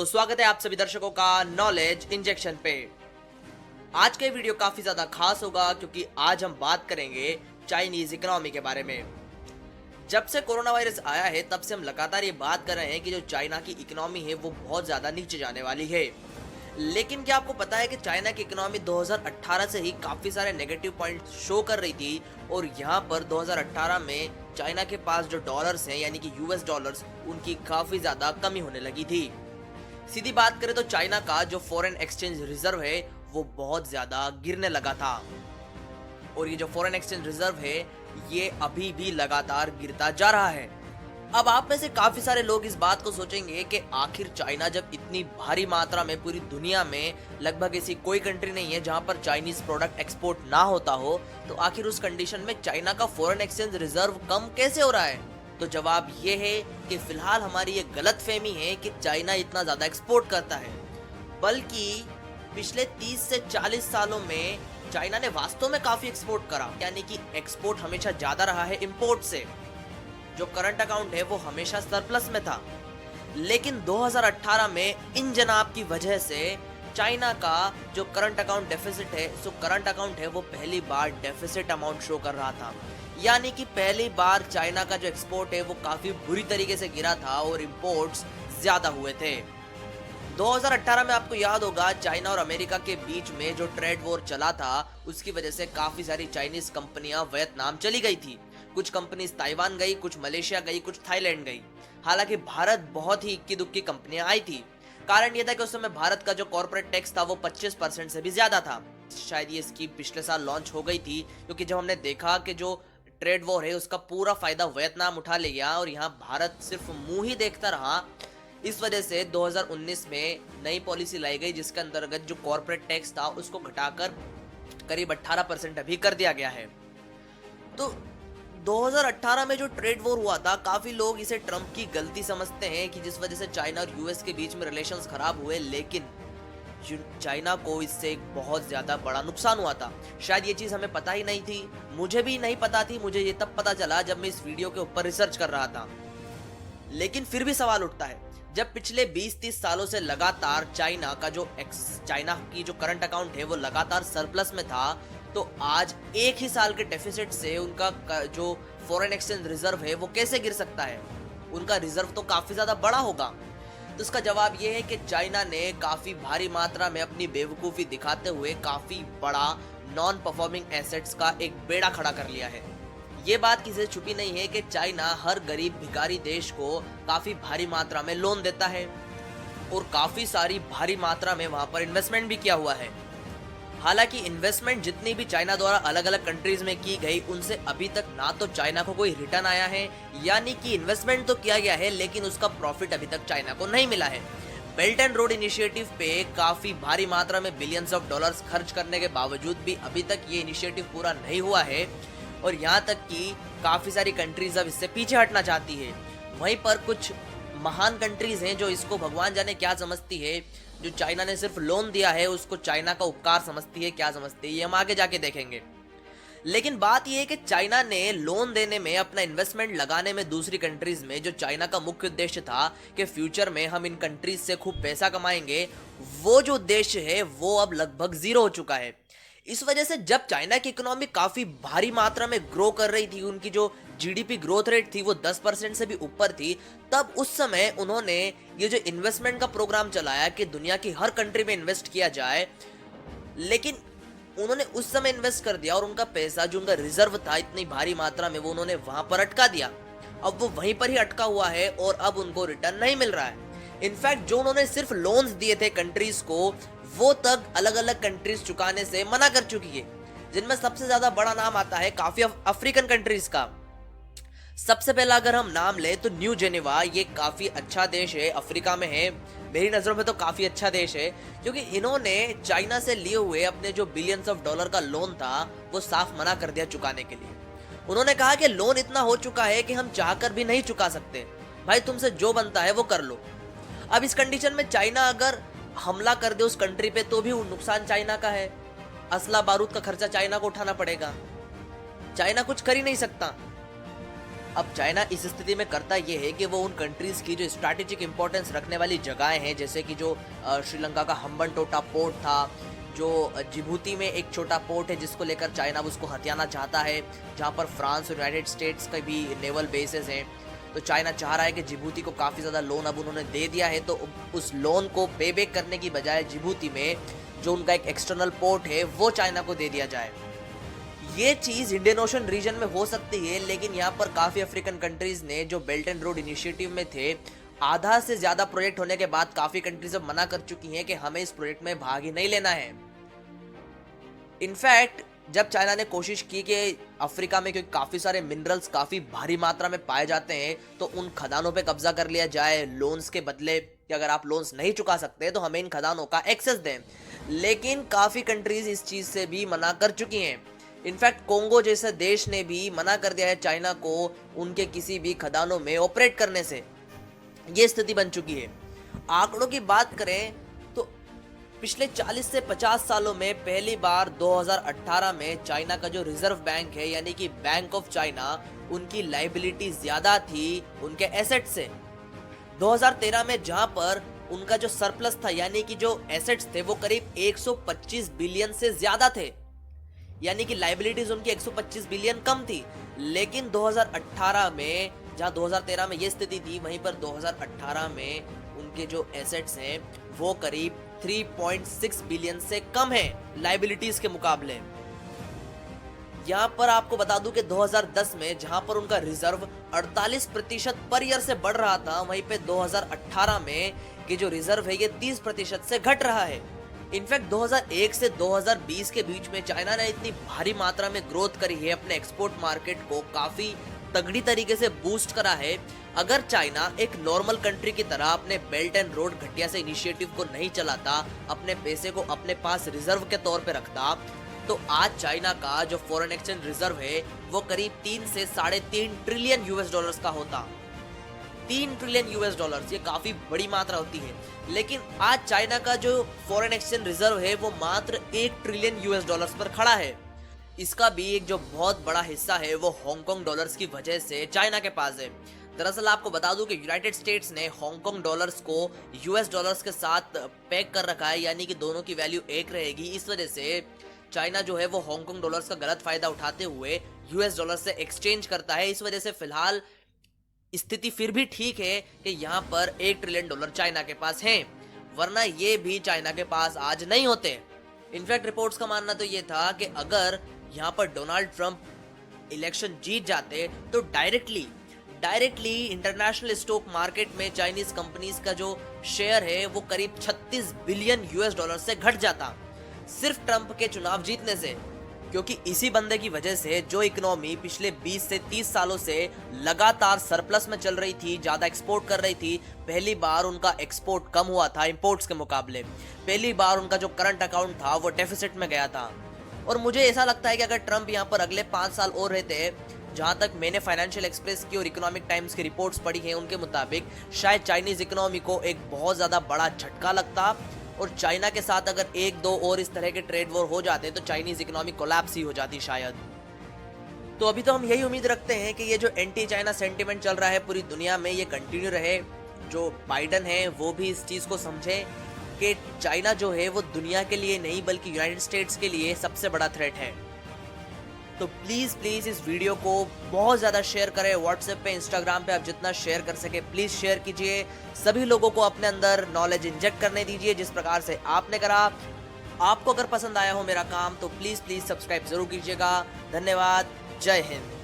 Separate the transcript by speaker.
Speaker 1: स्वागत है आप सभी दर्शकों का नॉलेज इंजेक्शन पे। आज का वीडियो काफी ज्यादा खास होगा क्योंकि आज हम बात करेंगे चाइनीज इकोनॉमी के बारे में। जब से कोरोना वायरस आया है तब से हम लगातार ये बात कर रहे हैं कि जो चाइना की इकोनॉमी है वो बहुत ज्यादा नीचे जाने वाली है। लेकिन क्या आपको पता है कि चाइना की इकोनॉमी 2018 से ही काफी सारे नेगेटिव पॉइंट शो कर रही थी और यहाँ पर 2018 में चाइना के पास जो डॉलर्स हैं यानी कि यूएस डॉलर्स, उनकी काफी ज्यादा कमी होने लगी थी। सीधी बात करें तो चाइना का जो फॉरेन एक्सचेंज रिजर्व है वो बहुत ज्यादा गिरने लगा था और ये जो फॉरेन एक्सचेंज रिजर्व है ये अभी भी लगातार गिरता जा रहा है। अब आप में से काफी सारे लोग इस बात को सोचेंगे कि आखिर चाइना जब इतनी भारी मात्रा में पूरी दुनिया में लगभग ऐसी कोई कंट्री नहीं है जहां पर चाइनीज प्रोडक्ट एक्सपोर्ट ना होता हो, तो आखिर उस कंडीशन में चाइना का फॉरेन एक्सचेंज रिजर्व कम कैसे हो रहा है? तो जवाब ये है कि फिलहाल हमारी ये गलतफहमी है कि चाइना इतना ज्यादा एक्सपोर्ट करता है, बल्कि पिछले 30 से 40 सालों में चाइना ने वास्तव में काफी एक्सपोर्ट करा, यानी कि एक्सपोर्ट हमेशा ज्यादा रहा है इंपोर्ट से। जो करंट अकाउंट है वो हमेशा सरप्लस में था, लेकिन 2018 में इन जनाब की वजह से चाइना का जो करंट अकाउंट डेफिसिट है, सो करंट अकाउंट है वो पहली बार डेफिसिट अमाउंट शो कर रहा था, यानी कि पहली बार चाइना का जो एक्सपोर्ट है वो काफी बुरी तरीके से गिरा था और इंपोर्ट्स ज्यादा हुए थे। 2018 में आपको याद होगा चाइना और अमेरिका के बीच में जो ट्रेड वॉर चला था, उसकी वजह से काफी सारी चाइनीज कंपनियां वियतनाम चली गई थी। कुछ कंपनीज ताइवान गई, कुछ मलेशिया गई, कुछ थाईलैंड गई। हालांकि भारत बहुत ही इक्की दुक्की कंपनियां आई थी। कारण यह था कि उस समय भारत का जो कॉर्पोरेट टैक्स था वो 25% से भी ज्यादा था। शायद ये स्कीम पिछले साल लॉन्च हो गई थी, क्योंकि जब हमने देखा कि जो ट्रेड वॉर है उसका पूरा फायदा वियतनाम उठा ले गया और यहाँ भारत सिर्फ मुंह ही देखता रहा। इस वजह से 2019 में नई पॉलिसी लाई गई जिसके अंतर्गत जो कॉर्पोरेट टैक्स था उसको घटाकर करीब 18% अभी कर दिया गया है। तो 2018 में जो ट्रेड वॉर हुआ था, काफी लोग इसे ट्रम्प की गलती समझते हैं कि जिस वजह से चाइना और यूएस के बीच में रिलेशंस खराब हुए, लेकिन चाइना को इससे एक बहुत ज्यादा बड़ा नुकसान हुआ था। शायद ये चीज हमें पता ही नहीं थी, मुझे भी नहीं पता थी। मुझे ये तब पता चला जब मैं इस वीडियो के ऊपर रिसर्च कर रहा था। लेकिन फिर भी सवाल उठता है, जब पिछले 20-30 सालों से लगातार चाइना की जो करंट अकाउंट है वो लगातार सरप्लस में था, तो आज एक ही साल के डेफिसिट से उनका जो फॉरेन एक्सचेंज रिजर्व है वो कैसे गिर सकता है? उनका रिजर्व तो काफी ज्यादा बड़ा होगा। तो इसका जवाब ये है कि चाइना ने काफी भारी मात्रा में अपनी बेवकूफी दिखाते हुए काफी बड़ा नॉन परफॉर्मिंग एसेट्स का एक बेड़ा खड़ा कर लिया है। ये बात किसी से छुपी नहीं है कि चाइना हर गरीब भिखारी देश को काफी भारी मात्रा में लोन देता है और काफी सारी भारी मात्रा में वहां पर इन्वेस्टमेंट भी किया हुआ है। हालांकि इन्वेस्टमेंट जितनी भी चाइना द्वारा अलग अलग कंट्रीज में की गई, उनसे अभी तक ना तो चाइना को कोई रिटर्न आया है, यानी कि इन्वेस्टमेंट तो किया गया है लेकिन उसका प्रॉफिट अभी तक चाइना को नहीं मिला है। बेल्ट एंड रोड इनिशिएटिव पे काफी भारी मात्रा में बिलियंस ऑफ डॉलर्स खर्च करने के बावजूद भी अभी तक ये इनिशिएटिव पूरा नहीं हुआ है और यहाँ तक कि काफी सारी कंट्रीज अब इससे पीछे हटना चाहती है। वहीं पर कुछ महान कंट्रीज हैं जो इसको भगवान जाने क्या समझती है, जो चाइना ने सिर्फ लोन दिया है उसको चाइना का उपकार समझती है, क्या समझती है ये हम आगे जाके देखेंगे। लेकिन बात यह है कि चाइना ने लोन देने में, अपना इन्वेस्टमेंट लगाने में दूसरी कंट्रीज में, जो चाइना का मुख्य उद्देश्य था कि फ्यूचर में हम इन कंट्रीज से खूब पैसा कमाएंगे, वो जो उद्देश्य है वो अब लगभग जीरो हो चुका है। इस वजह से जब चाइना की इकोनॉमी काफी भारी मात्रा में ग्रो कर रही थी, उनकी जो जीडीपी ग्रोथ रेट थी वो 10% से भी ऊपर थी, तब उस समय उन्होंने ये जो इन्वेस्टमेंट का प्रोग्राम चलाया कि दुनिया की हर कंट्री में इन्वेस्ट किया जाए। लेकिन उन्होंने उस समय इन्वेस्ट कर दिया और उनका पैसा जो उनका रिजर्व था इतनी भारी मात्रा में, वो उन्होंने वहां पर अटका दिया। अब वो वहीं पर ही अटका हुआ है और अब उनको रिटर्न नहीं मिल रहा है। इनफैक्ट जो उन्होंने सिर्फ लोन्स दिए थे कंट्रीज को, वो तक अलग अलग कंट्रीज चुकाने से मना कर चुकी है, जिनमें सबसे ज्यादा बड़ा नाम आता है काफी अफ्रीकन कंट्रीज का। सबसे पहला अगर हम नाम ले तो न्यू जेनेवा, ये काफी अच्छा देश है, अफ्रीका में है। मेरी नजरों में तो काफी अच्छा देश है, क्योंकि इन्होंने चाइना से लिए हुए अपने जो बिलियंस ऑफ डॉलर का लोन था वो साफ मना कर दिया चुकाने के लिए। उन्होंने कहा कि लोन इतना हो चुका है कि हम चाहकर भी नहीं चुका सकते, भाई तुमसे जो बनता है वो कर लो। अब इस कंडीशन में चाइना अगर हमला कर दे उस कंट्री पे तो भी नुकसान चाइना का है, असला बारूद का खर्चा चाइना को उठाना पड़ेगा, चाइना कुछ कर ही नहीं सकता। अब चाइना इस स्थिति में करता ये है कि वो उन कंट्रीज की जो स्ट्रैटेजिक इंपॉर्टेंस रखने वाली जगहें हैं, जैसे कि जो श्रीलंका का हम्बनटोटा पोर्ट था, जो जिबूती में एक छोटा पोर्ट है जिसको लेकर चाइना उसको हथियाना चाहता है, जहां पर फ्रांस और यूनाइटेड स्टेट्स के भी नेवल बेसेस हैं। तो चाइना चाह रहा है कि जिबूती को काफ़ी ज़्यादा लोन अब उन्होंने दे दिया है, तो उस लोन को पे बैक करने की बजाय जिबूती में जो उनका एक एक्सटर्नल पोर्ट है वो चाइना को दे दिया जाए। ये चीज़ इंडियन ओशन रीजन में हो सकती है, लेकिन यहाँ पर काफ़ी अफ्रीकन कंट्रीज़ ने जो बेल्ट एंड रोड इनिशिएटिव में थे, आधा से ज़्यादा प्रोजेक्ट होने के बाद काफ़ी कंट्रीज अब मना कर चुकी हैं कि हमें इस प्रोजेक्ट में भाग ही नहीं लेना है। इनफैक्ट जब चाइना ने कोशिश की कि अफ्रीका में क्योंकि काफ़ी सारे मिनरल्स काफ़ी भारी मात्रा में पाए जाते हैं, तो उन खदानों पे कब्जा कर लिया जाए लोन्स के बदले कि अगर आप लोन्स नहीं चुका सकते तो हमें इन खदानों का एक्सेस दें, लेकिन काफ़ी कंट्रीज इस चीज़ से भी मना कर चुकी हैं। इनफैक्ट कोंगो जैसे देश ने भी मना कर दिया है चाइना को उनके किसी भी खदानों में ऑपरेट करने से। ये स्थिति बन चुकी है। आंकड़ों की बात करें तो पिछले 40 से 50 सालों में पहली बार 2018 में चाइना का जो रिजर्व बैंक है यानी कि बैंक ऑफ चाइना, उनकी लायबिलिटी ज्यादा थी उनके एसेट से। 2013 में जहां पर उनका जो सरप्लस था यानी कि जो एसेट्स थे वो करीब 125 बिलियन से ज्यादा थे, यानी कि लायबिलिटीज उनकी 125 बिलियन कम थी। लेकिन 2018 में जहां 2013 में ये स्थिति थी, वहीं पर 2018 में उनके जो एसेट्स हैं वो करीब 3.6 बिलियन से कम है लायबिलिटीज के मुकाबले। यहां पर आपको बता दूं कि 2010 में जहां पर उनका रिजर्व 48% पर ईयर से बढ़ रहा था, वहीं पे 2018 में कि जो रिजर्व है ये 30% से घट रहा है। इनफैक्ट 2001 से 2020 के बीच में चाइना ने इतनी भारी मात्रा में ग्रोथ करी है, अपने एक्सपोर्ट मार्केट को काफी तगड़ी तरीके से बूस्ट करा है। अगर चाइना एक नॉर्मल कंट्री की तरह अपने बेल्ट एंड रोड घटिया से इनिशिएटिव को नहीं चलाता, अपने पैसे को अपने पास रिजर्व के तौर पे रखता, तो आज चाइना का जो फॉरेन एक्सचेंज रिजर्व है वो करीब 3 से 3.5 ट्रिलियन यूएस डॉलर्स का होता। 3 ट्रिलियन यूएस डॉलर्स, ये काफी बड़ी मात्रा होती है। लेकिन आज चाइना का जो फॉरेन एक्सचेंज रिजर्व है वो मात्र 1 ट्रिलियन यूएस डॉलर्स पर खड़ा है। इसका भी एक जो बहुत बड़ा हिस्सा है वो हांगकांग डॉलर्स की वजह से चाइना के पास है। दरअसल आपको बता दूं कि यूनाइटेड स्टेट्स ने हांगकांग डॉलर्स को यूएस डॉलर्स के साथ पैक कर रखा है, यानी कि दोनों की वैल्यू एक रहेगी। इस वजह से चाइना जो है वो हांगकांग डॉलर्स का गलत फायदा उठाते हुए यूएस डॉलर से एक्सचेंज करता है। इस वजह से फिलहाल स्थिति फिर भी ठीक है कि यहाँ पर 1 ट्रिलियन डॉलर चाइना के पास हैं, वरना ये भी चाइना के पास आज नहीं होते। इनफैक्ट रिपोर्ट्स का मानना तो ये था कि अगर यहाँ पर डोनाल्ड ट्रंप इलेक्शन जीत जाते तो डायरेक्टली इंटरनेशनल स्टॉक मार्केट में चाइनीज कंपनीज का जो शेयर है वो करीब 36 बिलियन यूएस डॉलर से घट जाता, सिर्फ ट्रंप के चुनाव जीतने से। क्योंकि इसी बंदे की वजह से जो इकोनॉमी पिछले 20 से 30 सालों से लगातार सरप्लस में चल रही थी, ज्यादा एक्सपोर्ट कर रही थी, पहली बार उनका एक्सपोर्ट कम हुआ था इंपोर्ट्स के मुकाबले। पहली बार उनका जो करंट अकाउंट था वो डेफिसिट में गया था। और मुझे ऐसा लगता है कि अगर ट्रंप यहाँ पर अगले 5 साल और रहते, जहां तक मैंने फाइनेंशियल एक्सप्रेस की और इकोनॉमिक टाइम्स की रिपोर्ट्स पढ़ी हैं, उनके मुताबिक शायद चाइनीज इकोनॉमी को एक बहुत ज्यादा बड़ा झटका लगता और चाइना के साथ अगर 1-2 और इस तरह के ट्रेड वॉर हो जाते तो चाइनीज इकोनॉमी कोलैप्स ही हो जाती शायद। तो अभी तो हम यही उम्मीद रखते हैं कि ये जो एंटी चाइना सेंटीमेंट चल रहा है पूरी दुनिया में ये कंटिन्यू रहे। जो बाइडन है वो भी इस चीज को समझे कि चाइना जो है वो दुनिया के लिए नहीं बल्कि यूनाइटेड स्टेट्स के लिए सबसे बड़ा थ्रेट है। तो प्लीज इस वीडियो को बहुत ज्यादा शेयर करें, व्हाट्सएप पे, इंस्टाग्राम पे आप जितना शेयर कर सके प्लीज शेयर कीजिए। सभी लोगों को अपने अंदर नॉलेज इंजेक्ट करने दीजिए जिस प्रकार से आपने करा। आपको अगर पसंद आया हो मेरा काम तो प्लीज सब्सक्राइब जरूर कीजिएगा। धन्यवाद। जय हिंद।